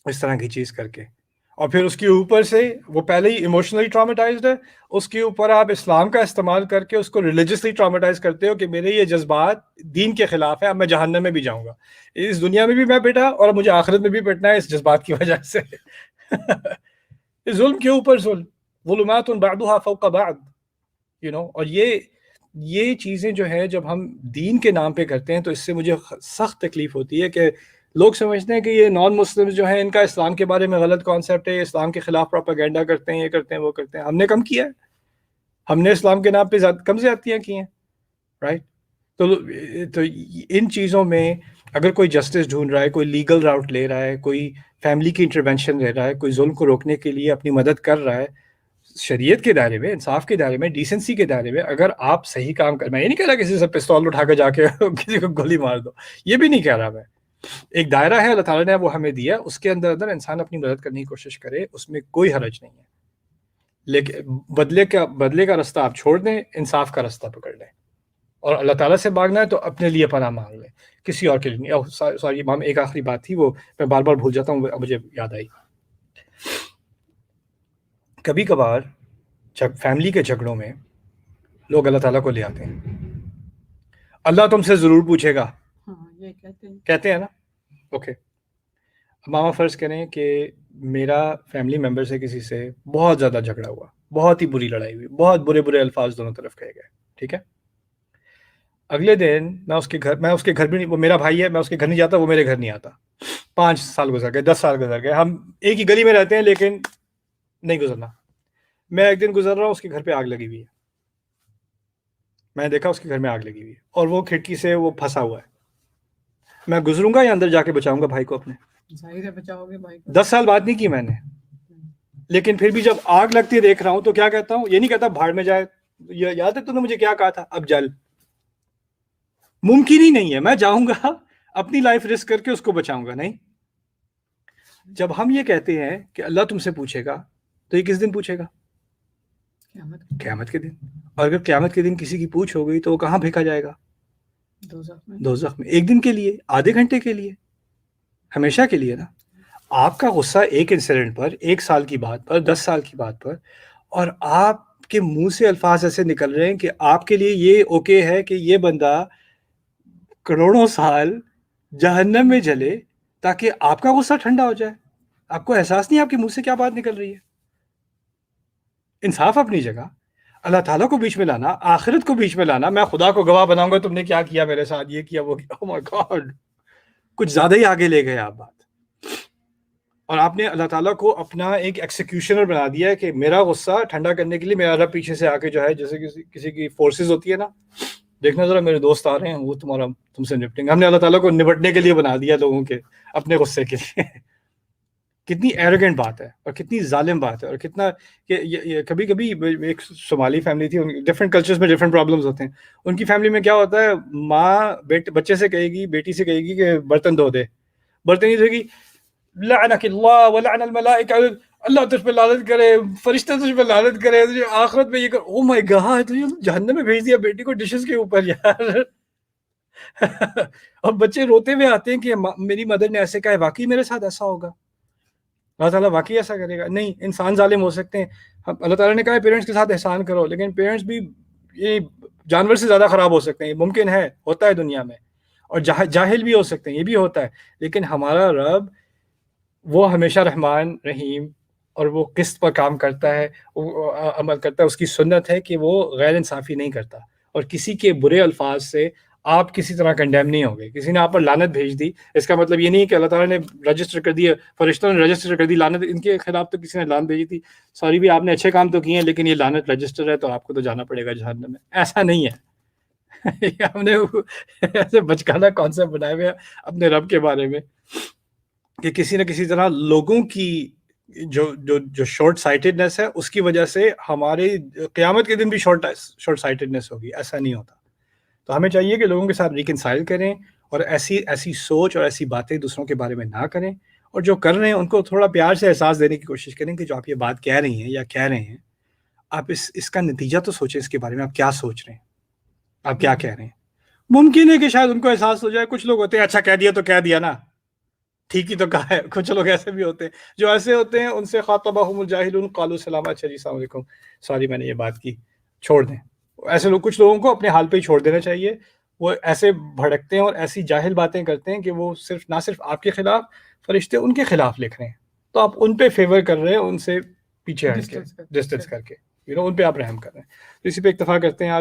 اس طرح کی چیز کر کے. اور پھر اس کے اوپر سے وہ پہلے ہی ایموشنلی ٹراماٹائزڈ ہے، اس کے اوپر آپ اسلام کا استعمال کر کے اس کو ریلیجسلی ٹراماٹائز کرتے ہو کہ میرے یہ جذبات دین کے خلاف ہیں، اب میں جہنم میں بھی جاؤں گا، اس دنیا میں بھی میں پٹا اور مجھے آخرت میں بھی پٹنا ہے اس جذبات کی وجہ سے. ظلم کے اوپر ظلم، ظلمات بعضها فوق بعض، اور یہ چیزیں جو ہے جب ہم دین کے نام پہ کرتے ہیں تو اس سے مجھے سخت تکلیف ہوتی ہے کہ لوگ سمجھتے ہیں کہ یہ نان مسلم جو ہیں ان کا اسلام کے بارے میں غلط کانسیپٹ ہے، اسلام کے خلاف پروپیگنڈا کرتے ہیں، یہ کرتے ہیں وہ کرتے ہیں. ہم نے کم کیا ہے؟ ہم نے اسلام کے نام پہ کم زیادتیاں کی ہیں، رائٹ؟ تو ان چیزوں میں اگر کوئی جسٹس ڈھونڈ رہا ہے، کوئی لیگل راؤٹ لے رہا ہے، کوئی فیملی کی انٹرونشن لے رہا ہے، کوئی ظلم کو روکنے کے لیے اپنی مدد کر رہا ہے شریعت کے دائرے میں، انصاف کے دائرے میں، ڈیسنسی کے دائرے میں، اگر آپ صحیح کام کر، میں یہ نہیں کہہ رہا کسی سے پستول اٹھا کے جا کے کسی کو گولی مار دو، یہ بھی نہیں کہہ رہا میں. ایک دائرہ ہے اللہ تعالیٰ نے وہ ہمیں دیا، اس کے اندر انسان اپنی مدد کرنے کی کوشش کرے، اس میں کوئی حرج نہیں ہے. لیکن بدلے کا رستہ آپ چھوڑ دیں، انصاف کا رستہ پکڑ لیں، اور اللہ تعالیٰ سے مانگنا ہے تو اپنے لیے پناہ مانگ لیں، کسی اور کے لیے نہیں. سوری امام، ایک آخری بات تھی، وہ میں بار بار بھول جاتا ہوں، مجھے یاد آئی. کبھی کبھار جب فیملی کے جھگڑوں میں لوگ اللہ تعالیٰ کو لے آتے ہیں، اللہ تم سے ضرور پوچھے گا، یہ کہتے ہیں نا. اوکے، ماما فرض کریں کہ میرا فیملی ممبر سے کسی سے بہت زیادہ جھگڑا ہوا، بہت ہی بری لڑائی ہوئی، بہت برے الفاظ دونوں طرف کہے گئے، ٹھیک ہے. اگلے دن میں اس کے گھر بھی نہیں، وہ میرا بھائی ہے، میں اس کے گھر نہیں جاتا، وہ میرے گھر نہیں آتا. 5 سال گزر گئے، 10 سال گزر گئے، ہم ایک ہی گلی میں رہتے ہیں لیکن نہیں گزرنا. میں ایک دن گزر رہا ہوں، اس کے گھر پہ آگ لگی ہوئی ہے، میں نے دیکھا اس کے گھر میں آگ لگی ہوئی ہے اور وہ کھڑکی سے وہ پھنسا ہوا ہے. میں گزروں گا یا اندر جا کے بچاؤں گا بھائی کو اپنے؟ ظاہر ہے بچاؤ گے بھائی کو. 10 سال بات نہیں کی میں نے، لیکن پھر بھی جب آگ لگتی دیکھ رہا ہوں تو کیا کہتا ہوں؟ یہ نہیں کہتا بھاڑ میں جائے، یاد ہے تو نے مجھے کیا کہا تھا، اب جل. ممکن ہی نہیں ہے میں جاؤں گا اپنی لائف رسک کر کے اس کو بچاؤں گا، نہیں. جب ہم یہ کہتے ہیں کہ اللہ تم سے پوچھے گا، تو یہ کس دن پوچھے گا؟ قیامت کے دن. اور اگر قیامت کے دن کسی کی پوچھ ہو گئی تو وہ کہاں پھینکا جائے گا؟ دوزخ میں. ایک دن کے لیے، آدھے گھنٹے کے لیے، ہمیشہ کے لیے نا. آپ کا غصہ ایک انسیڈنٹ پر، 1 سال کی بات پر، 10 سال کی بات پر، اور آپ کے منہ سے الفاظ ایسے نکل رہے ہیں کہ آپ کے لیے یہ اوکے ہے کہ یہ بندہ کروڑوں سال جہنم میں جلے تاکہ آپ کا غصہ ٹھنڈا ہو جائے. آپ کو احساس نہیں آپ کے منہ سے کیا بات نکل رہی ہے. انصاف اپنی جگہ، اللہ تعالیٰ کو بیچ میں لانا، آخرت کو بیچ میں لانا، میں خدا کو گواہ بناؤں گا تم نے کیا کیا میرے ساتھ، یہ کیا وہ کیا. oh my God، کچھ زیادہ ہی آگے لے گئے آپ بات. اور آپ نے اللہ تعالیٰ کو اپنا ایک ایکسیکیوشنر بنا دیا ہے کہ میرا غصہ ٹھنڈا کرنے کے لیے میرا رب پیچھے سے آ کے جو ہے، جیسے کسی کی فورسز ہوتی ہے نا، دیکھنا ذرا میرے دوست آ رہے ہیں، وہ تم سے نپٹیں گے. ہم نے اللہ تعالیٰ کو نپٹنے کے لیے بنا دیا لوگوں کے اپنے غصے کے لیے. کتنی ایروگنٹ بات ہے اور کتنی ظالم بات ہے، اور کتنا کہ کبھی کبھی ایک صومالی فیملی تھی، ڈفرینٹ کلچرز میں ڈفرینٹ پرابلمز ہوتے ہیں. ان کی فیملی میں کیا ہوتا ہے، ماں بچے سے کہے گی، بیٹی سے کہے گی کہ برتن دھو دے، برتن نہیں دھوے گی، لعنک اللہ ولعن الملائکہ، اللہ تجھ پہ لعنت کرے، فرشتہ تجھ پہ لعنت کرے، آخرت میں یہ کر. او مائی گاڈ، تو جہنم میں بھیج دیا بیٹی کو ڈشز کے اوپر یار. اور بچے روتے ہوئے آتے ہیں کہ میری مدر نے ایسے کہا ہے، واقعی میرے ساتھ ایسا ہوگا؟ اللہ تعالیٰ واقعی ایسا کرے گا؟ نہیں. انسان ظالم ہو سکتے ہیں. اللہ تعالیٰ نے کہا ہے پیرنٹس کے ساتھ احسان کرو، لیکن پیرنٹس بھی یہ جانور سے زیادہ خراب ہو سکتے ہیں. ممکن ہے، ہوتا ہے دنیا میں، اور جاہل بھی ہو سکتے ہیں، یہ بھی ہوتا ہے. لیکن ہمارا رب وہ ہمیشہ رحمان رحیم، اور وہ قسط پر کام کرتا ہے، وہ عمل کرتا ہے. اس کی سنت ہے کہ وہ غیر انصافی نہیں کرتا، اور کسی کے برے الفاظ سے آپ کسی طرح کنڈیم نہیں ہو گئے. کسی نے آپ پر لعنت بھیج دی، اس کا مطلب یہ نہیں کہ اللہ تعالیٰ نے رجسٹر کر دیا، فرشتوں نے رجسٹر کر دی لعنت ان کے خلاف، تو کسی نے لعنت بھیجی تھی، سوری بھی آپ نے اچھے کام تو کیے ہیں لیکن یہ لعنت رجسٹر ہے تو آپ کو تو جانا پڑے گا جہنم میں. ایسا نہیں ہے. ہم نے ایسے بچکانہ کانسیپٹ بنائے ہوئے اپنے رب کے بارے میں کہ کسی نہ کسی طرح لوگوں کی جو شارٹ سائٹڈنس ہے اس کی وجہ سے ہمارے قیامت کے دن بھی شارٹ سائٹڈنس ہوگی. ایسا نہیں ہوتا. تو ہمیں چاہیے کہ لوگوں کے ساتھ ریکنسائل کریں، اور ایسی سوچ اور ایسی باتیں دوسروں کے بارے میں نہ کریں، اور جو کر رہے ہیں ان کو تھوڑا پیار سے احساس دینے کی کوشش کریں کہ جو آپ یہ بات کہہ رہی ہیں یا کہہ رہے ہیں، آپ اس کا نتیجہ تو سوچیں، اس کے بارے میں آپ کیا سوچ رہے ہیں، آپ کیا کہہ رہے ہیں. ممکن ہے کہ شاید ان کو احساس ہو جائے. کچھ لوگ ہوتے ہیں اچھا کہہ دیا تو کہہ دیا نا، ٹھیک ہی تو کہا ہے. کچھ لوگ ایسے بھی ہوتے ہیں جو ایسے ہوتے ہیں, ان سے خاطبہم الجاہلون قالوا سلاما. اچھا جی السلام علیکم, سوری میں نے یہ بات کی, چھوڑ دیں. ایسے لوگ, کچھ لوگوں کو اپنے حال پہ ہی چھوڑ دینا چاہیے. وہ ایسے بھڑکتے ہیں اور ایسی جاہل باتیں کرتے ہیں کہ وہ صرف نہ صرف آپ کے خلاف, فرشتے ان کے خلاف لکھ رہے ہیں, تو آپ ان پہ فیور کر رہے ہیں, ان سے پیچھے ہٹ کے, ڈسٹنس کر کے, ان پہ آپ رحم کر رہے ہیں. اسی پہ اکتفا کرتے ہیں.